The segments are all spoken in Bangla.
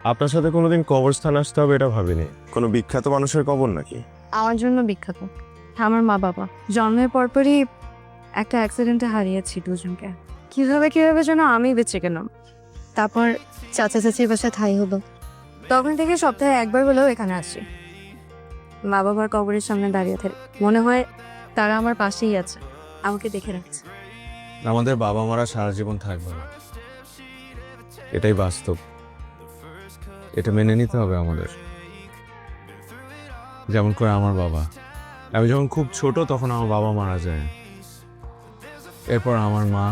আপনার সাথে কোনোদিন কবরস্থান আসতে হবে এটা ভাবিনি। কোনো বিখ্যাত মানুষের কবর নাকি? আমার জন্য বিখ্যাত আমার মা বাবা। জন্মের পরপরই একটা অ্যাক্সিডেন্টে হারিয়েছি দুজনকে। কিভাবে যেন আমি বেঁচে গেলাম। তারপর চাচা চাচির বাসায় ঠাঁই হলো। তখন থেকে সপ্তাহে একবার হলেও এখানে আসি। মা বাবার কবরের সামনে দাঁড়িয়ে থাকে, মনে হয় তারা আমার পাশেই আছে, আমাকে দেখে রাখছে। আমাদের বাবা মারা সারা জীবন থাকবে না, এটাই বাস্তব। এটা মেনে নিতে হবে আমাদের। যেমন করে আমার বাবা, আমি যখন খুব ছোট তখন আমার বাবা মারা যায়। এরপর আমার মা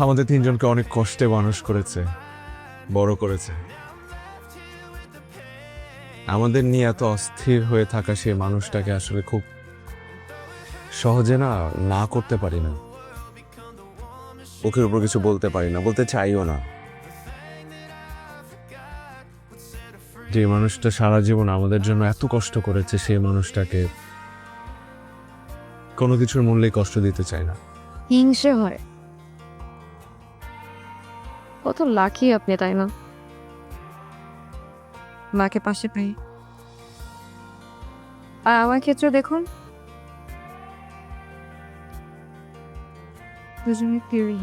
আমাদের তিনজনকে অনেক কষ্টে মানুষ করেছে, বড় করেছে। আমাদের নিয়ে এত অস্থির হয়ে থাকা সেই মানুষটাকে আসলে খুব সহজে না করতে পারি না। ওকে উপর কিছু বলতে পারি না, বলতে চাইও না। যে মানুষটা সারা জীবন আমাদের জন্য এত কষ্ট করেছে সেই মানুষটাকে কোনো কিছুর মূল্যে কষ্ট দিতে চাই না। হিংসে হয়। কত লাকি আপনি, তাই না? মাকে পাশে পাই। আর আমার ক্ষেত্রে দেখুন, দুজনে ফিরি।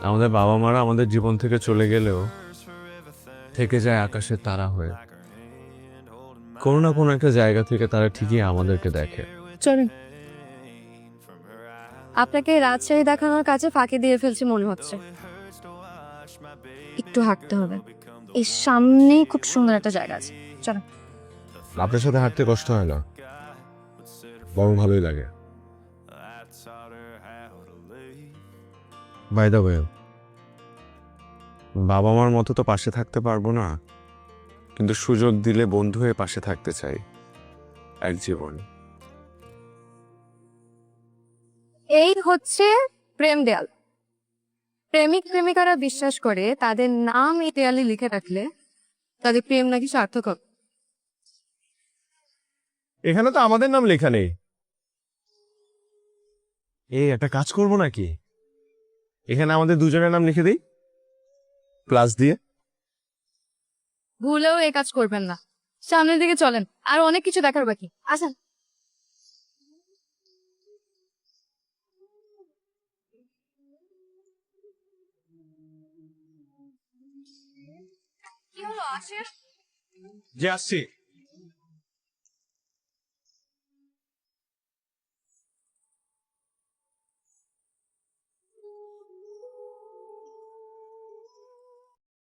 আমাদের বাবা মারা আমাদের জীবন থেকে চলে গেলেও থেকে যায় আকাশের তারা হয়ে। কোনো না কোনো একটা জায়গা থেকে তারা ঠিকই আমাদেরকে দেখে। চলুন, আপনাকে রাজশাহী দেখানোর কাছে ফাঁকি দিয়ে ফেলছি মনে হচ্ছে। একটু হাঁটতে হবে, এই সামনেই খুব সুন্দর একটা জায়গা আছে। চলো। আপনার সাথে হাঁটতে কষ্ট হয় না, বরং ভালোই লাগে। বাই দ্য ওয়ে, বাবা মার মতো তো পাশে থাকতে পারবো না, কিন্তু সুযোগ দিলে বন্ধু হয়ে পাশে থাকতে চাই এক জীবন। এই হচ্ছে প্রেম দেয়াল। প্রেমিক প্রেমিকারা বিশ্বাস করে তাদের নাম এই দেয়ালে লিখে রাখলে তাদের প্রেম নাকি সার্থক হবে। এখানে তো আমাদের নাম লেখা নেই। এই একটা কাজ করবো নাকি, এখানে আমাদের দুজনের নাম লিখে দিই প্লাস দিয়ে। ভুলেও এই কাজ করবেন না। সামনের দিকে চলেন, আর অনেক কিছু দেখার বাকি। আসেন। কি হলো, আসেন। যে আসছি।